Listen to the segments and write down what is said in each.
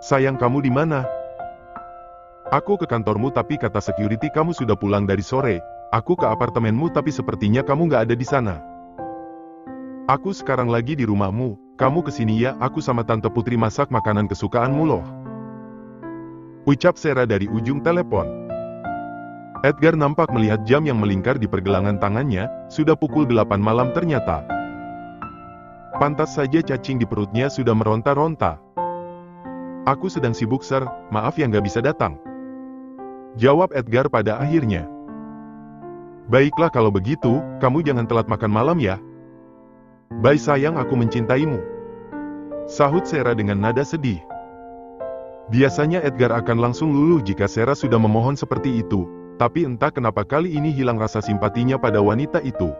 Sayang, kamu di mana? Aku ke kantormu tapi kata security kamu sudah pulang dari sore. Aku ke apartemenmu tapi sepertinya kamu nggak ada di sana. Aku sekarang lagi di rumahmu. Kamu kesini ya, aku sama Tante Putri masak makanan kesukaanmu loh. Ucap Sarah dari ujung telepon. Edgar nampak melihat jam yang melingkar di pergelangan tangannya, sudah pukul 8 malam ternyata. Pantas saja cacing di perutnya sudah meronta-ronta. Aku sedang sibuk sir, maaf yang gak bisa datang. Jawab Edgar pada akhirnya. Baiklah kalau begitu, kamu jangan telat makan malam ya. Bye sayang, aku mencintaimu. Sahut Sarah dengan nada sedih. Biasanya Edgar akan langsung luluh jika Sarah sudah memohon seperti itu, tapi entah kenapa kali ini hilang rasa simpatinya pada wanita itu.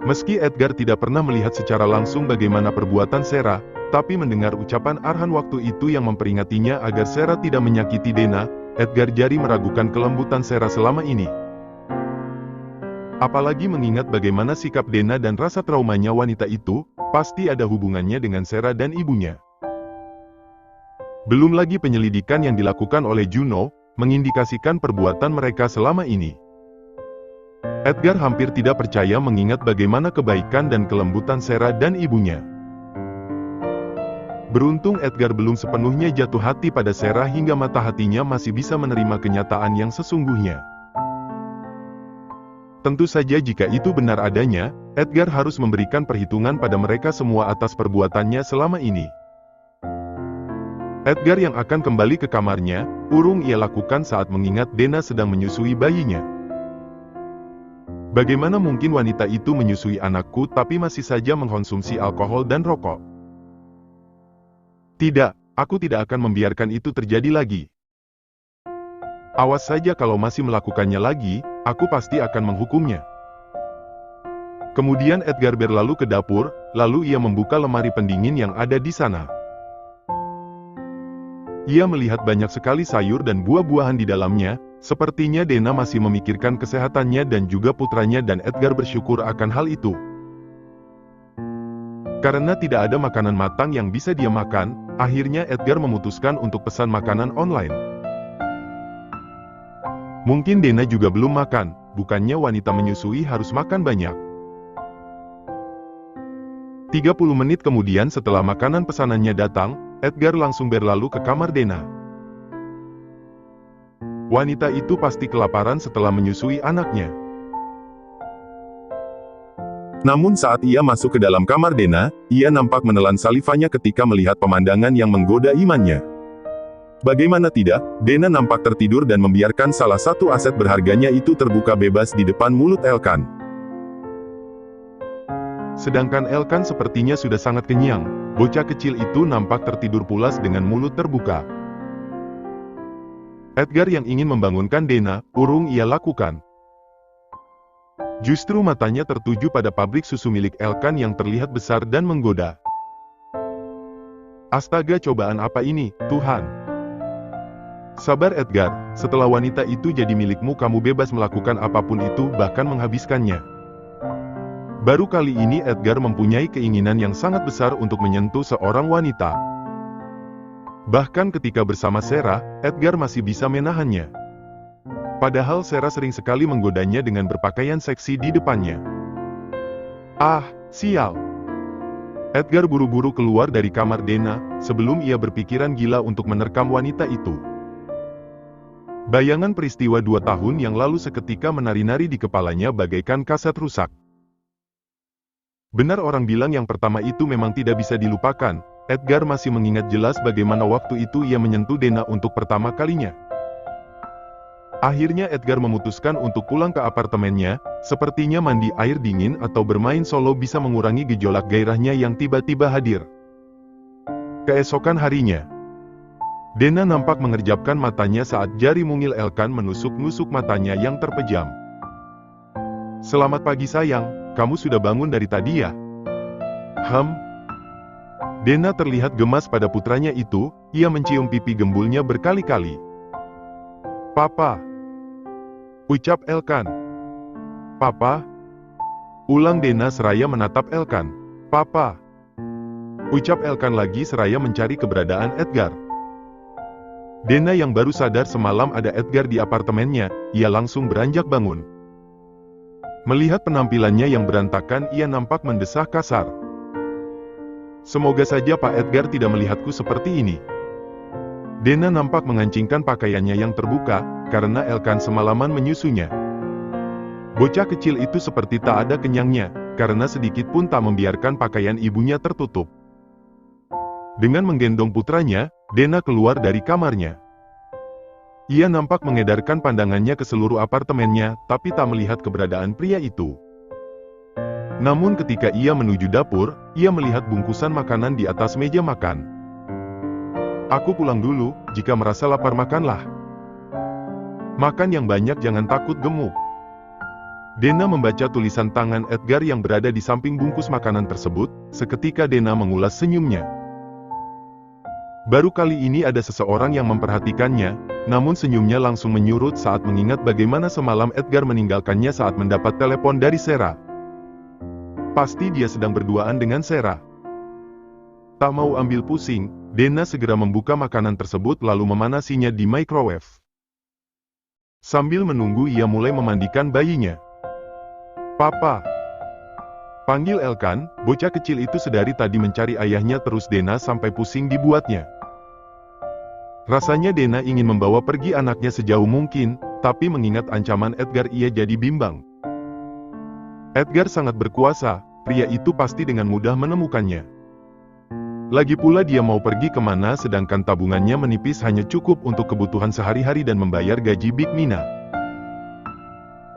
Meski Edgar tidak pernah melihat secara langsung bagaimana perbuatan Sarah, tapi mendengar ucapan Arhan waktu itu yang memperingatinya agar Sarah tidak menyakiti Dena, Edgar jadi meragukan kelembutan Sarah selama ini. Apalagi mengingat bagaimana sikap Dena dan rasa traumanya wanita itu, pasti ada hubungannya dengan Sarah dan ibunya. Belum lagi penyelidikan yang dilakukan oleh Juno, mengindikasikan perbuatan mereka selama ini. Edgar hampir tidak percaya mengingat bagaimana kebaikan dan kelembutan Sarah dan ibunya. Beruntung Edgar belum sepenuhnya jatuh hati pada Sarah hingga mata hatinya masih bisa menerima kenyataan yang sesungguhnya. Tentu saja jika itu benar adanya, Edgar harus memberikan perhitungan pada mereka semua atas perbuatannya selama ini. Edgar yang akan kembali ke kamarnya, urung ia lakukan saat mengingat Dena sedang menyusui bayinya. Bagaimana mungkin wanita itu menyusui anakku tapi masih saja mengkonsumsi alkohol dan rokok? Tidak, aku tidak akan membiarkan itu terjadi lagi. Awas saja kalau masih melakukannya lagi, aku pasti akan menghukumnya. Kemudian Edgar berlalu ke dapur, lalu ia membuka lemari pendingin yang ada di sana. Ia melihat banyak sekali sayur dan buah-buahan di dalamnya, sepertinya Dena masih memikirkan kesehatannya dan juga putranya dan Edgar bersyukur akan hal itu. Karena tidak ada makanan matang yang bisa dia makan, akhirnya Edgar memutuskan untuk pesan makanan online. Mungkin Dena juga belum makan, bukannya wanita menyusui harus makan banyak. 30 menit kemudian setelah makanan pesanannya datang, Edgar langsung berlalu ke kamar Dena. Wanita itu pasti kelaparan setelah menyusui anaknya. Namun saat ia masuk ke dalam kamar Dena, ia nampak menelan salivanya ketika melihat pemandangan yang menggoda imannya. Bagaimana tidak, Dena nampak tertidur dan membiarkan salah satu aset berharganya itu terbuka bebas di depan mulut Elkan. Sedangkan Elkan sepertinya sudah sangat kenyang, bocah kecil itu nampak tertidur pulas dengan mulut terbuka. Edgar yang ingin membangunkan Dena, urung ia lakukan. Justru matanya tertuju pada pabrik susu milik Elkan yang terlihat besar dan menggoda. Astaga, cobaan apa ini, Tuhan? Sabar Edgar, setelah wanita itu jadi milikmu kamu bebas melakukan apapun itu, bahkan menghabiskannya. Baru kali ini Edgar mempunyai keinginan yang sangat besar untuk menyentuh seorang wanita. Bahkan ketika bersama Sarah, Edgar masih bisa menahannya. Padahal Sarah sering sekali menggodanya dengan berpakaian seksi di depannya. Ah, sial! Edgar buru-buru keluar dari kamar Dena, sebelum ia berpikiran gila untuk menerkam wanita itu. Bayangan peristiwa 2 tahun yang lalu seketika menari-nari di kepalanya bagaikan kaset rusak. Benar orang bilang yang pertama itu memang tidak bisa dilupakan, Edgar masih mengingat jelas bagaimana waktu itu ia menyentuh Dena untuk pertama kalinya. Akhirnya Edgar memutuskan untuk pulang ke apartemennya, sepertinya mandi air dingin atau bermain solo bisa mengurangi gejolak gairahnya yang tiba-tiba hadir. Keesokan harinya, Dena nampak mengerjapkan matanya saat jari mungil Elkan menusuk-nusuk matanya yang terpejam. Selamat pagi sayang, kamu sudah bangun dari tadi ya? Dena terlihat gemas pada putranya itu, ia mencium pipi gembulnya berkali-kali. Papa, ucap Elkan. Papa? Ulang Dena seraya menatap Elkan. Papa. Ucap Elkan lagi seraya mencari keberadaan Edgar. Dena yang baru sadar semalam ada Edgar di apartemennya, ia langsung beranjak bangun. Melihat penampilannya yang berantakan, ia nampak mendesah kasar. Semoga saja Pak Edgar tidak melihatku seperti ini. Dena nampak mengancingkan pakaiannya yang terbuka, karena Elkan semalaman menyusunya. Bocah kecil itu seperti tak ada kenyangnya, karena sedikit pun tak membiarkan pakaian ibunya tertutup. Dengan menggendong putranya, Dena keluar dari kamarnya. Ia nampak mengedarkan pandangannya ke seluruh apartemennya, tapi tak melihat keberadaan pria itu. Namun ketika ia menuju dapur, ia melihat bungkusan makanan di atas meja makan. Aku pulang dulu, jika merasa lapar makanlah. Makan yang banyak, jangan takut gemuk. Dena membaca tulisan tangan Edgar yang berada di samping bungkus makanan tersebut, seketika Dena mengulas senyumnya. Baru kali ini ada seseorang yang memperhatikannya, namun senyumnya langsung menyurut saat mengingat bagaimana semalam Edgar meninggalkannya saat mendapat telepon dari Sarah. Pasti dia sedang berduaan dengan Sarah. Tak mau ambil pusing, Dena segera membuka makanan tersebut lalu memanasinya di microwave. Sambil menunggu ia mulai memandikan bayinya. Papa! Panggil Elkan, bocah kecil itu sedari tadi mencari ayahnya terus Dena sampai pusing dibuatnya. Rasanya Dena ingin membawa pergi anaknya sejauh mungkin, tapi mengingat ancaman Edgar ia jadi bimbang. Edgar sangat berkuasa, pria itu pasti dengan mudah menemukannya. Lagi pula dia mau pergi kemana sedangkan tabungannya menipis hanya cukup untuk kebutuhan sehari-hari dan membayar gaji Big Mina.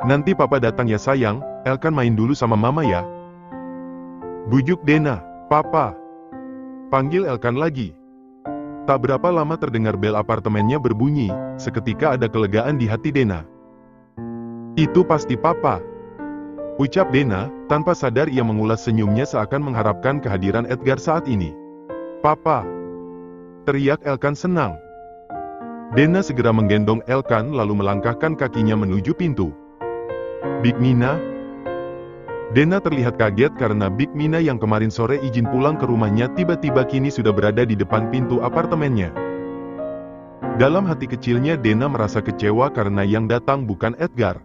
Nanti papa datang ya sayang, Elkan main dulu sama mama ya. Bujuk Dena, Papa. Panggil Elkan lagi. Tak berapa lama terdengar bel apartemennya berbunyi, seketika ada kelegaan di hati Dena. Itu pasti Papa. Ucap Dena, tanpa sadar ia mengulas senyumnya seakan mengharapkan kehadiran Edgar saat ini. Papa. Teriak Elkan senang. Dena segera menggendong Elkan lalu melangkahkan kakinya menuju pintu. Big Mina. Dena terlihat kaget karena Big Mina yang kemarin sore izin pulang ke rumahnya tiba-tiba kini sudah berada di depan pintu apartemennya. Dalam hati kecilnya Dena merasa kecewa karena yang datang bukan Edgar.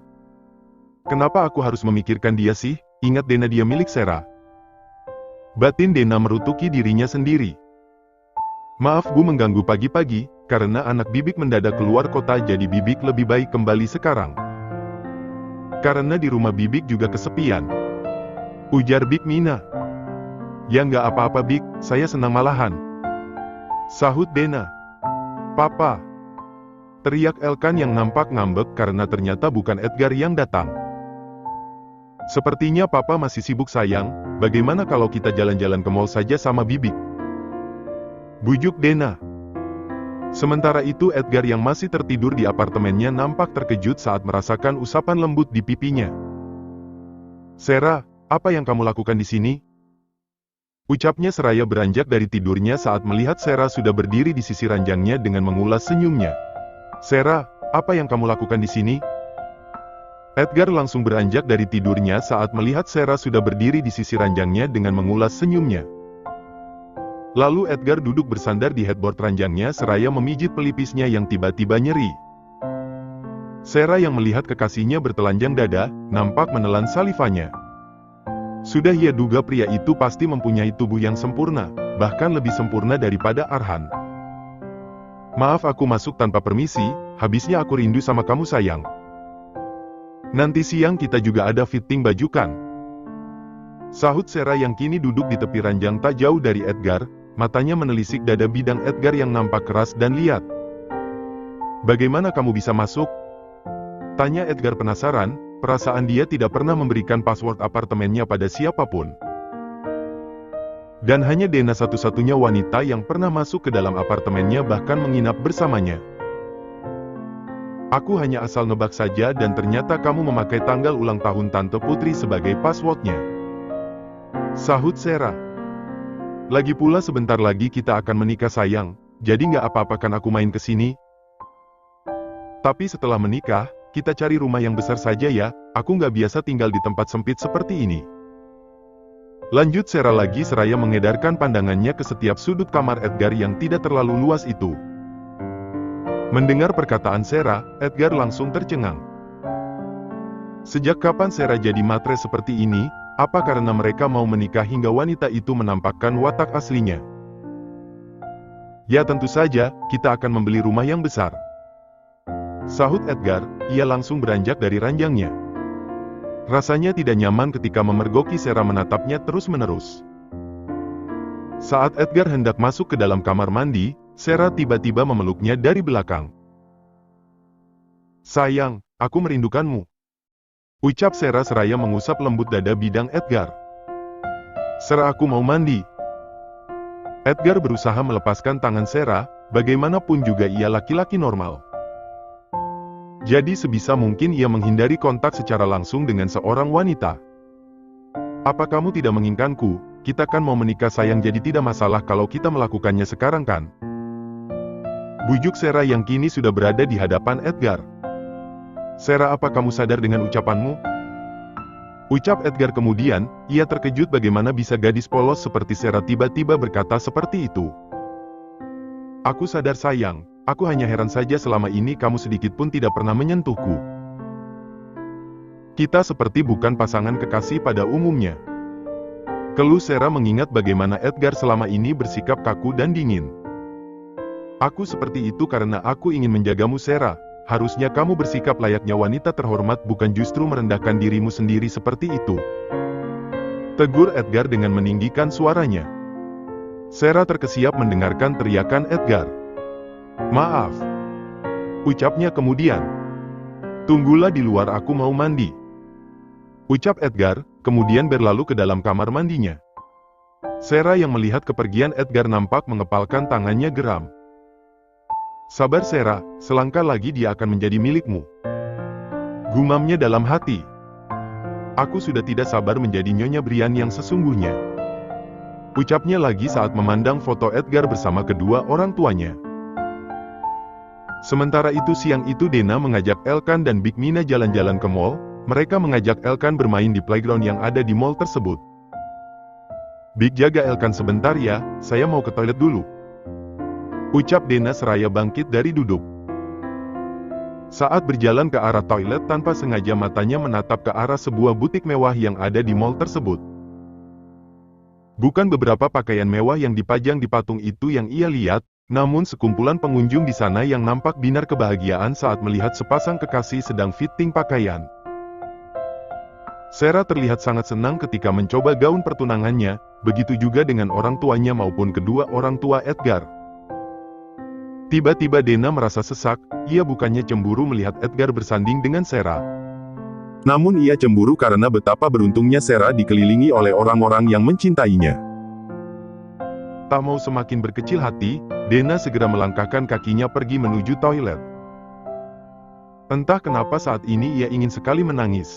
Kenapa aku harus memikirkan dia sih? Ingat Dena dia milik Sarah. Batin Dena merutuki dirinya sendiri. Maaf Bu mengganggu pagi-pagi, karena anak Bibik mendadak keluar kota jadi Bibik lebih baik kembali sekarang. Karena di rumah Bibik juga kesepian. Ujar Big Mina. Ya nggak apa-apa Big, saya senang malahan. Sahut Dena. Papa. Teriak Elkan yang nampak ngambek karena ternyata bukan Edgar yang datang. Sepertinya Papa masih sibuk sayang, bagaimana kalau kita jalan-jalan ke mall saja sama Bibik? Bujuk Dena. Sementara itu Edgar yang masih tertidur di apartemennya nampak terkejut saat merasakan usapan lembut di pipinya. Sarah, apa yang kamu lakukan di sini? Ucapnya seraya beranjak dari tidurnya saat melihat Sarah sudah berdiri di sisi ranjangnya dengan mengulas senyumnya. Sarah, apa yang kamu lakukan di sini? Edgar langsung beranjak dari tidurnya saat melihat Sarah sudah berdiri di sisi ranjangnya dengan mengulas senyumnya. Lalu Edgar duduk bersandar di headboard ranjangnya seraya memijit pelipisnya yang tiba-tiba nyeri. Sarah yang melihat kekasihnya bertelanjang dada, nampak menelan salivanya. Sudah ia duga pria itu pasti mempunyai tubuh yang sempurna, bahkan lebih sempurna daripada Arhan. Maaf aku masuk tanpa permisi, habisnya aku rindu sama kamu sayang. Nanti siang kita juga ada fitting baju kan? Sahut Sarah yang kini duduk di tepi ranjang tak jauh dari Edgar, matanya menelisik dada bidang Edgar yang nampak keras dan liat. Bagaimana kamu bisa masuk? Tanya Edgar penasaran, perasaan dia tidak pernah memberikan password apartemennya pada siapapun. Dan hanya Dena satu-satunya wanita yang pernah masuk ke dalam apartemennya bahkan menginap bersamanya. Aku hanya asal nebak saja dan ternyata kamu memakai tanggal ulang tahun Tante Putri sebagai passwordnya. Sahut Sarah. Lagi pula sebentar lagi kita akan menikah sayang, jadi nggak apa-apakan aku main ke sini. Tapi setelah menikah, kita cari rumah yang besar saja ya, aku nggak biasa tinggal di tempat sempit seperti ini. Lanjut Sarah lagi seraya mengedarkan pandangannya ke setiap sudut kamar Edgar yang tidak terlalu luas itu. Mendengar perkataan Sarah, Edgar langsung tercengang. Sejak kapan Sarah jadi matre seperti ini? Apa karena mereka mau menikah hingga wanita itu menampakkan watak aslinya? Ya tentu saja, kita akan membeli rumah yang besar. Sahut Edgar, ia langsung beranjak dari ranjangnya. Rasanya tidak nyaman ketika memergoki Sarah menatapnya terus-menerus. Saat Edgar hendak masuk ke dalam kamar mandi, Sarah tiba-tiba memeluknya dari belakang. Sayang, aku merindukanmu. Ucap Sarah seraya mengusap lembut dada bidang Edgar. Sarah, aku mau mandi. Edgar berusaha melepaskan tangan Sarah, bagaimanapun juga ia laki-laki normal. Jadi sebisa mungkin ia menghindari kontak secara langsung dengan seorang wanita. Apa kamu tidak menginginkanku? Kita kan mau menikah sayang, jadi tidak masalah kalau kita melakukannya sekarang kan? Bujuk Sarah yang kini sudah berada di hadapan Edgar. Sarah, apa kamu sadar dengan ucapanmu? Ucap Edgar kemudian, ia terkejut bagaimana bisa gadis polos seperti Sarah tiba-tiba berkata seperti itu. Aku sadar sayang, aku hanya heran saja selama ini kamu sedikit pun tidak pernah menyentuhku. Kita seperti bukan pasangan kekasih pada umumnya. Keluh Sarah mengingat bagaimana Edgar selama ini bersikap kaku dan dingin. Aku seperti itu karena aku ingin menjagamu Sarah. Harusnya kamu bersikap layaknya wanita terhormat, bukan justru merendahkan dirimu sendiri seperti itu. Tegur Edgar dengan meninggikan suaranya. Sarah terkesiap mendengarkan teriakan Edgar. Maaf. Ucapnya kemudian. Tunggulah di luar, aku mau mandi. Ucap Edgar, kemudian berlalu ke dalam kamar mandinya. Sarah yang melihat kepergian Edgar nampak mengepalkan tangannya geram. Sabar Sarah, selangkah lagi dia akan menjadi milikmu. Gumamnya dalam hati. Aku sudah tidak sabar menjadi Nyonya Brian yang sesungguhnya. Ucapnya lagi saat memandang foto Edgar bersama kedua orang tuanya. Sementara itu siang itu Dena mengajak Elkan dan Big Mina jalan-jalan ke mall. Mereka mengajak Elkan bermain di playground yang ada di mall tersebut. Big, jaga Elkan sebentar ya, saya mau ke toilet dulu. Ucap Dena seraya bangkit dari duduk. Saat berjalan ke arah toilet tanpa sengaja matanya menatap ke arah sebuah butik mewah yang ada di mall tersebut. Bukan beberapa pakaian mewah yang dipajang di patung itu yang ia lihat, namun sekumpulan pengunjung di sana yang nampak binar kebahagiaan saat melihat sepasang kekasih sedang fitting pakaian. Sarah terlihat sangat senang ketika mencoba gaun pertunangannya, begitu juga dengan orang tuanya maupun kedua orang tua Edgar. Tiba-tiba Dena merasa sesak, ia bukannya cemburu melihat Edgar bersanding dengan Sarah. Namun ia cemburu karena betapa beruntungnya Sarah dikelilingi oleh orang-orang yang mencintainya. Tak mau semakin berkecil hati, Dena segera melangkahkan kakinya pergi menuju toilet. Entah kenapa saat ini ia ingin sekali menangis.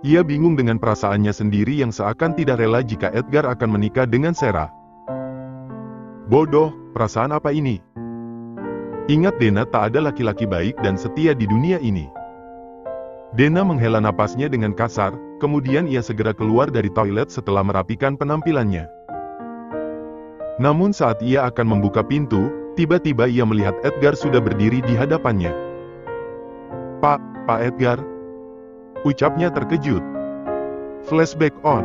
Ia bingung dengan perasaannya sendiri yang seakan tidak rela jika Edgar akan menikah dengan Sarah. Bodoh, perasaan apa ini? Ingat Dena, tak ada laki-laki baik dan setia di dunia ini. Dena menghela napasnya dengan kasar, kemudian ia segera keluar dari toilet setelah merapikan penampilannya. Namun saat ia akan membuka pintu, tiba-tiba ia melihat Edgar sudah berdiri di hadapannya. Pak Edgar. Ucapnya terkejut. Flashback on.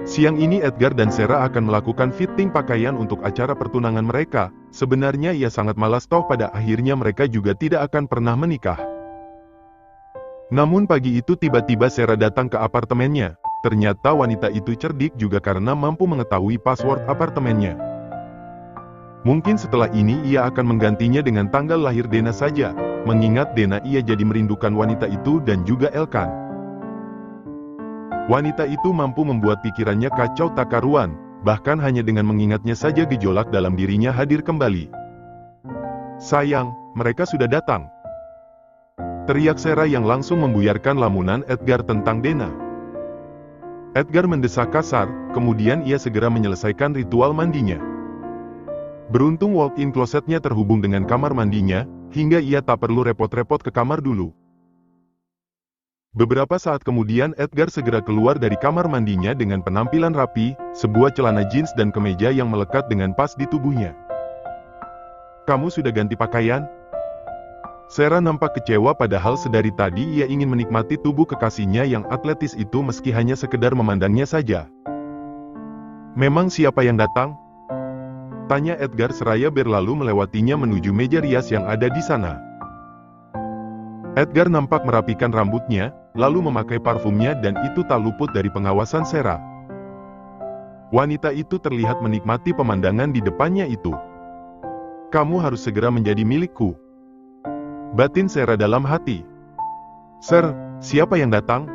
Siang ini Edgar dan Sarah akan melakukan fitting pakaian untuk acara pertunangan mereka. Sebenarnya ia sangat malas, toh pada akhirnya mereka juga tidak akan pernah menikah. Namun pagi itu tiba-tiba Sarah datang ke apartemennya. Ternyata wanita itu cerdik juga karena mampu mengetahui password apartemennya. Mungkin setelah ini ia akan menggantinya dengan tanggal lahir Dena saja. Mengingat Dena, ia jadi merindukan wanita itu dan juga Elkan. Wanita itu mampu membuat pikirannya kacau tak karuan, bahkan hanya dengan mengingatnya saja gejolak dalam dirinya hadir kembali. Sayang, mereka sudah datang. Teriak Sarah yang langsung membuyarkan lamunan Edgar tentang Dena. Edgar mendesak kasar, kemudian ia segera menyelesaikan ritual mandinya. Beruntung walk-in klosetnya terhubung dengan kamar mandinya, hingga ia tak perlu repot-repot ke kamar dulu. Beberapa saat kemudian Edgar segera keluar dari kamar mandinya dengan penampilan rapi, sebuah celana jeans dan kemeja yang melekat dengan pas di tubuhnya. "Kamu sudah ganti pakaian?" Sarah nampak kecewa padahal sedari tadi ia ingin menikmati tubuh kekasihnya yang atletis itu meski hanya sekedar memandangnya saja. "Memang siapa yang datang?" tanya Edgar seraya berlalu melewatinya menuju meja rias yang ada di sana. Edgar nampak merapikan rambutnya, lalu memakai parfumnya dan itu tak luput dari pengawasan Sarah. Wanita itu terlihat menikmati pemandangan di depannya itu. "Kamu harus segera menjadi milikku," batin Sarah dalam hati. "Sir, siapa yang datang?"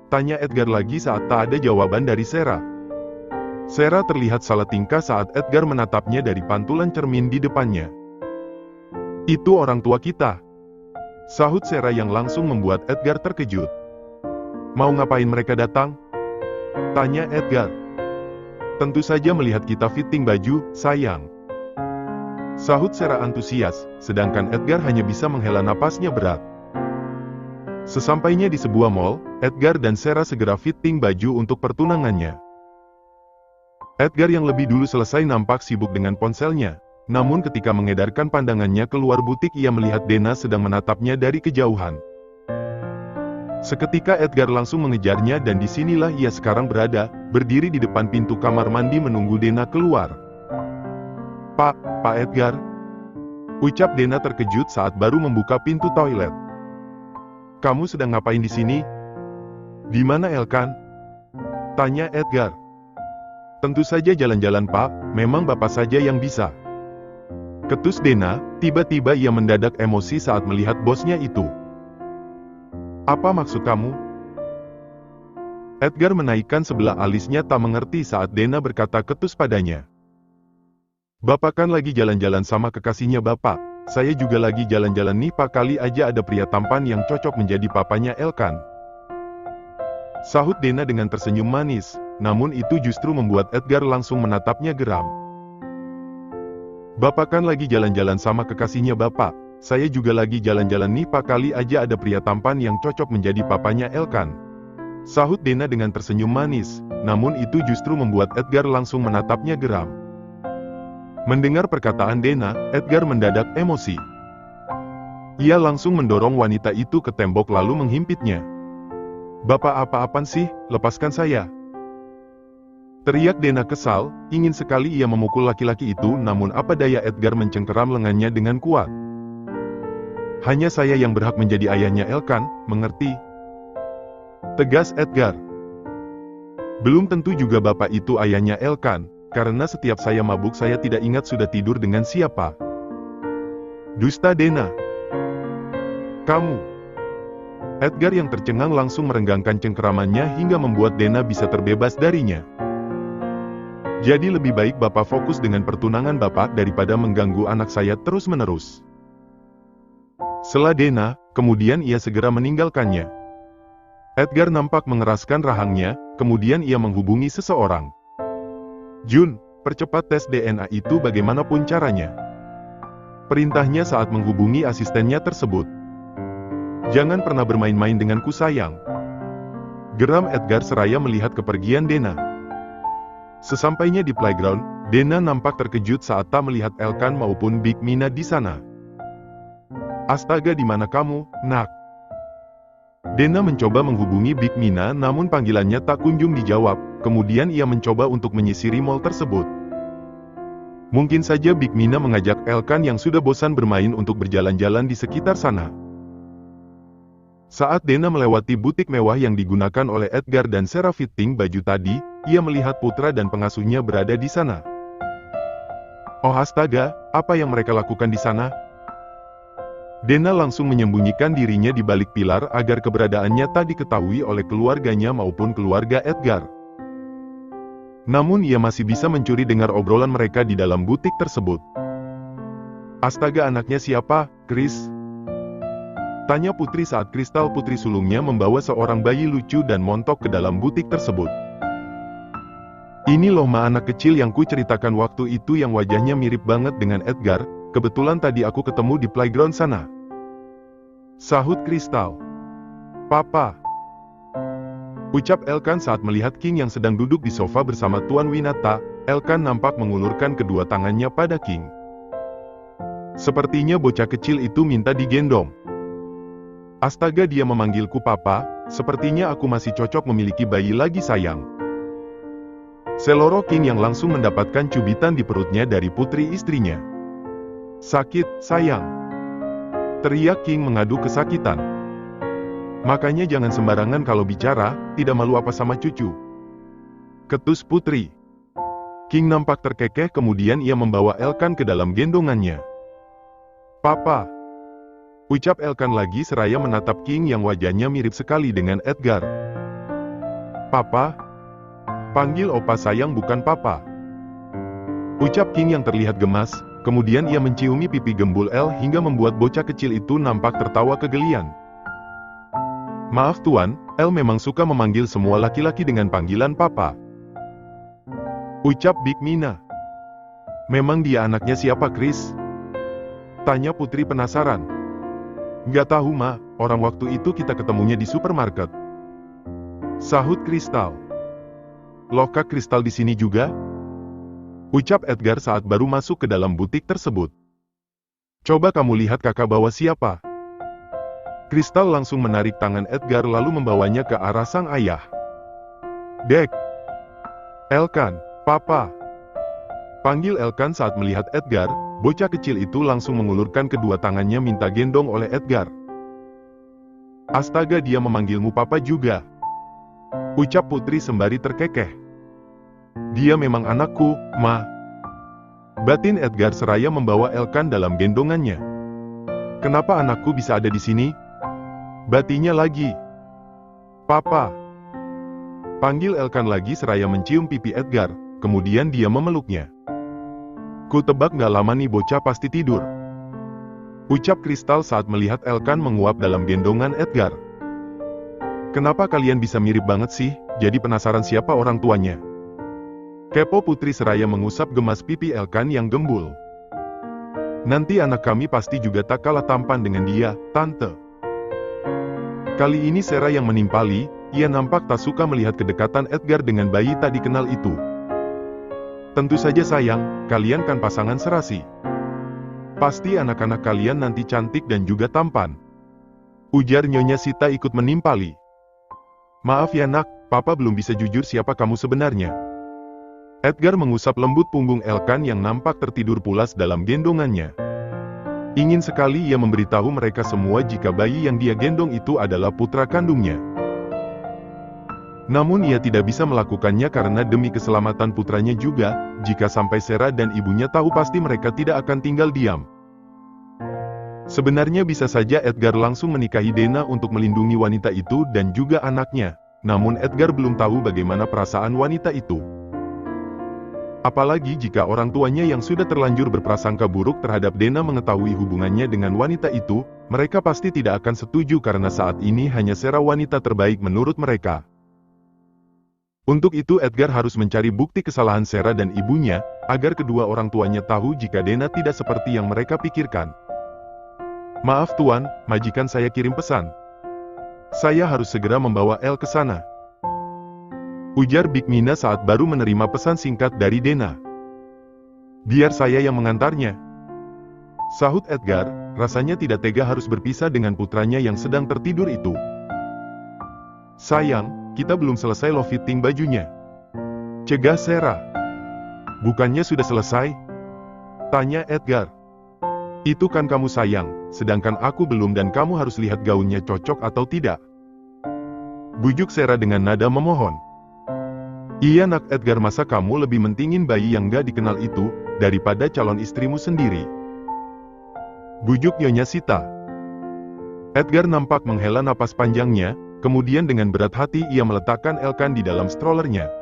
tanya Edgar lagi saat tak ada jawaban dari Sarah. Sarah terlihat salah tingkah saat Edgar menatapnya dari pantulan cermin di depannya. "Itu orang tua kita," sahut Sarah yang langsung membuat Edgar terkejut. "Mau ngapain mereka datang?" tanya Edgar. "Tentu saja melihat kita fitting baju, sayang," sahut Sarah antusias, sedangkan Edgar hanya bisa menghela napasnya berat. Sesampainya di sebuah mall, Edgar dan Sarah segera fitting baju untuk pertunangannya. Edgar yang lebih dulu selesai nampak sibuk dengan ponselnya. Namun ketika mengedarkan pandangannya keluar butik ia melihat Dena sedang menatapnya dari kejauhan. Seketika Edgar langsung mengejarnya dan disinilah ia sekarang berada, berdiri di depan pintu kamar mandi menunggu Dena keluar. Pak Edgar," ucap Dena terkejut saat baru membuka pintu toilet. "Kamu sedang ngapain di sini?" "Di mana Elkan?" tanya Edgar. "Tentu saja jalan-jalan Pak, memang Bapak saja yang bisa," ketus Dena. Tiba-tiba ia mendadak emosi saat melihat bosnya itu. "Apa maksud kamu?" Edgar menaikkan sebelah alisnya tak mengerti saat Dena berkata ketus padanya. "Bapak kan lagi jalan-jalan sama kekasihnya Bapak. Saya juga lagi jalan-jalan nih Pak, kali aja ada pria tampan yang cocok menjadi papanya Elkan," sahut Dena dengan tersenyum manis. Namun itu justru membuat Edgar langsung menatapnya geram. "Bapak kan lagi jalan-jalan sama kekasihnya Bapak. Saya juga lagi jalan-jalan nih Pak, kali aja ada pria tampan yang cocok menjadi papanya Elkan," sahut Dena dengan tersenyum manis. Namun itu justru membuat Edgar langsung menatapnya geram. Mendengar perkataan Dena, Edgar mendadak emosi. Ia langsung mendorong wanita itu ke tembok lalu menghimpitnya. "Bapak apa-apaan sih, lepaskan saya!" teriak Dena kesal. Ingin sekali ia memukul laki-laki itu, namun apa daya Edgar mencengkeram lengannya dengan kuat. "Hanya saya yang berhak menjadi ayahnya Elkan, mengerti?" tegas Edgar. "Belum tentu juga Bapak itu ayahnya Elkan, karena setiap saya mabuk saya tidak ingat sudah tidur dengan siapa." "Dusta Dena! Kamu!" Edgar yang tercengang langsung merenggangkan cengkeramannya hingga membuat Dena bisa terbebas darinya. "Jadi lebih baik Bapak fokus dengan pertunangan Bapak daripada mengganggu anak saya terus-menerus," sela Dena, kemudian ia segera meninggalkannya. Edgar nampak mengeraskan rahangnya, kemudian ia menghubungi seseorang. "Jun, percepat tes DNA itu bagaimanapun caranya," perintahnya saat menghubungi asistennya tersebut. "Jangan pernah bermain-main denganku sayang," geram Edgar seraya melihat kepergian Dena. Sesampainya di playground, Dena nampak terkejut saat tak melihat Elkan maupun Big Mina di sana. "Astaga, di mana kamu, nak?" Dena mencoba menghubungi Big Mina namun panggilannya tak kunjung dijawab, kemudian ia mencoba untuk menyisiri mall tersebut. Mungkin saja Big Mina mengajak Elkan yang sudah bosan bermain untuk berjalan-jalan di sekitar sana. Saat Dena melewati butik mewah yang digunakan oleh Edgar dan Sarah fitting baju tadi, ia melihat putra dan pengasuhnya berada di sana. "Oh astaga, apa yang mereka lakukan di sana?" Dena langsung menyembunyikan dirinya di balik pilar agar keberadaannya tak diketahui oleh keluarganya maupun keluarga Edgar. Namun ia masih bisa mencuri dengar obrolan mereka di dalam butik tersebut. "Astaga, anaknya siapa, Chris?" tanya Putri saat kristal putri sulungnya membawa seorang bayi lucu dan montok ke dalam butik tersebut. "Ini loh Ma, anak kecil yang ku ceritakan waktu itu yang wajahnya mirip banget dengan Edgar, kebetulan tadi aku ketemu di playground sana," sahut Kristal. Papa. Ucap Elkan saat melihat King yang sedang duduk di sofa bersama Tuan Winata. Elkan nampak mengulurkan kedua tangannya pada King. Sepertinya bocah kecil itu minta digendong. Astaga, dia memanggilku papa, sepertinya aku masih cocok memiliki bayi lagi sayang. Seloro King yang langsung mendapatkan cubitan di perutnya dari putri istrinya. Sakit, sayang. Teriak King mengadu kesakitan. Makanya jangan sembarangan kalau bicara, tidak malu apa sama cucu. Ketus putri. King nampak terkekeh, kemudian ia membawa Elkan ke dalam gendongannya. Papa. Ucap Elkan lagi seraya menatap King yang wajahnya mirip sekali dengan Edgar. Papa. Panggil opa sayang, bukan papa. Ucap King yang terlihat gemas, kemudian ia menciumi pipi gembul El hingga membuat bocah kecil itu nampak tertawa kegelian. Maaf tuan, El memang suka memanggil semua laki-laki dengan panggilan papa. Ucap Big Mina. Memang dia anaknya siapa, Chris? Tanya putri penasaran. Nggak tahu ma, orang waktu itu kita ketemunya di supermarket. Sahut Kristal. Loka Kristal di sini juga? Ucap Edgar saat baru masuk ke dalam butik tersebut. Coba kamu lihat kakak bawa siapa? Kristal langsung menarik tangan Edgar lalu membawanya ke arah sang ayah. Dek. Elkan, papa. Panggil Elkan saat melihat Edgar, bocah kecil itu langsung mengulurkan kedua tangannya minta gendong oleh Edgar. Astaga, dia memanggilmu papa juga. Ucap putri sembari terkekeh. Dia memang anakku, ma. Batin Edgar seraya membawa Elkan dalam gendongannya. Kenapa anakku bisa ada di sini? Batinya lagi. Papa. Panggil Elkan lagi seraya mencium pipi Edgar, kemudian dia memeluknya. Ku tebak gak lama nih bocah pasti tidur. Ucap Kristal saat melihat Elkan menguap dalam gendongan Edgar. Kenapa kalian bisa mirip banget sih? Jadi penasaran siapa orang tuanya? Kepo putri seraya mengusap gemas pipi Elkan yang gembul. Nanti anak kami pasti juga tak kalah tampan dengan dia, tante. Kali ini Sarah yang menimpali, ia nampak tak suka melihat kedekatan Edgar dengan bayi tak dikenal itu. Tentu saja sayang, kalian kan pasangan serasi. Pasti anak-anak kalian nanti cantik dan juga tampan. Ujar Nyonya Sita ikut menimpali. Maaf ya nak, papa belum bisa jujur siapa kamu sebenarnya. Edgar mengusap lembut punggung Elkan yang nampak tertidur pulas dalam gendongannya. Ingin sekali ia memberitahu mereka semua jika bayi yang dia gendong itu adalah putra kandungnya. Namun ia tidak bisa melakukannya karena demi keselamatan putranya juga, jika sampai Sarah dan ibunya tahu pasti mereka tidak akan tinggal diam. Sebenarnya bisa saja Edgar langsung menikahi Dena untuk melindungi wanita itu dan juga anaknya, namun Edgar belum tahu bagaimana perasaan wanita itu. Apalagi jika orang tuanya yang sudah terlanjur berprasangka buruk terhadap Dena mengetahui hubungannya dengan wanita itu, mereka pasti tidak akan setuju karena saat ini hanya Sarah wanita terbaik menurut mereka. Untuk itu Edgar harus mencari bukti kesalahan Sarah dan ibunya, agar kedua orang tuanya tahu jika Dena tidak seperti yang mereka pikirkan. Maaf tuan, majikan saya kirim pesan. Saya harus segera membawa El ke sana. Ujar Big Mina saat baru menerima pesan singkat dari Dena. Biar saya yang mengantarnya. Sahut Edgar, rasanya tidak tega harus berpisah dengan putranya yang sedang tertidur itu. Sayang, kita belum selesai lo fitting bajunya. Cegah Sarah. Bukannya sudah selesai? Tanya Edgar. Itu kan kamu sayang, sedangkan aku belum dan kamu harus lihat gaunnya cocok atau tidak. Bujuk Sarah dengan nada memohon. Iya nak Edgar, masa kamu lebih mentingin bayi yang gak dikenal itu, daripada calon istrimu sendiri? Bujuk Nyonya Sita. Edgar nampak menghela napas panjangnya, kemudian dengan berat hati ia meletakkan Elkan di dalam strollernya.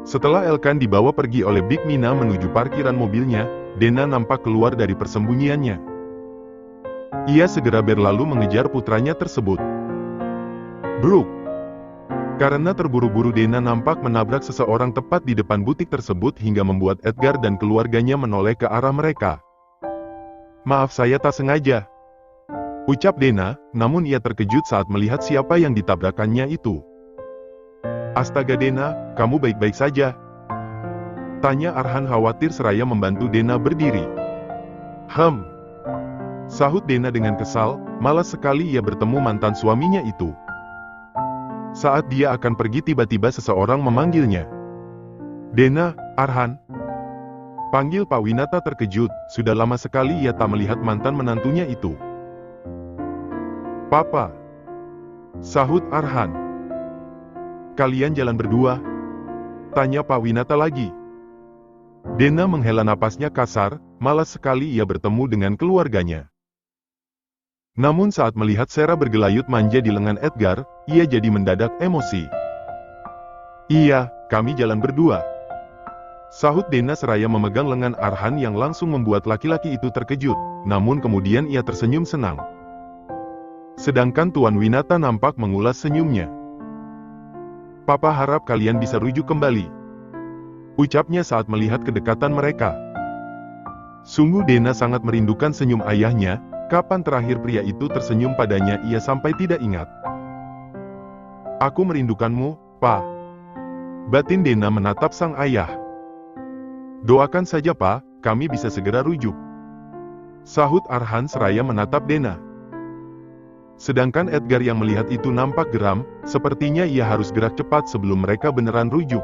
Setelah Elkan dibawa pergi oleh Big Mina menuju parkiran mobilnya, Dena nampak keluar dari persembunyiannya. Ia segera berlalu mengejar putranya tersebut. Brooke. Karena terburu-buru Dena nampak menabrak seseorang tepat di depan butik tersebut hingga membuat Edgar dan keluarganya menoleh ke arah mereka. Maaf saya tak sengaja. Ucap Dena, namun ia terkejut saat melihat siapa yang ditabrakannya itu. Astaga Dena, kamu baik-baik saja? Tanya Arhan khawatir seraya membantu Dena berdiri. Sahut Dena dengan kesal, malas sekali ia bertemu mantan suaminya itu. Saat dia akan pergi tiba-tiba seseorang memanggilnya. Dena, Arhan. Panggil Pak Winata terkejut, sudah lama sekali ia tak melihat mantan menantunya itu. Papa. Sahut Arhan. Kalian jalan berdua? Tanya Pak Winata lagi. Dena menghela napasnya kasar, malas sekali ia bertemu dengan keluarganya. Namun saat melihat Sera bergelayut manja di lengan Edgar, ia jadi mendadak emosi. Iya, kami jalan berdua. Sahut Dena seraya memegang lengan Arhan yang langsung membuat laki-laki itu terkejut, namun kemudian ia tersenyum senang. Sedangkan Tuan Winata nampak mengulas senyumnya. Papa harap kalian bisa rujuk kembali. Ucapnya saat melihat kedekatan mereka. Sungguh Dena sangat merindukan senyum ayahnya. Kapan terakhir pria itu tersenyum padanya ia sampai tidak ingat. Aku merindukanmu, Pa. Batin Dena menatap sang ayah. Doakan saja Pa, kami bisa segera rujuk. Sahut Arhan seraya menatap Dena. Sedangkan Edgar yang melihat itu nampak geram, sepertinya ia harus gerak cepat sebelum mereka beneran rujuk.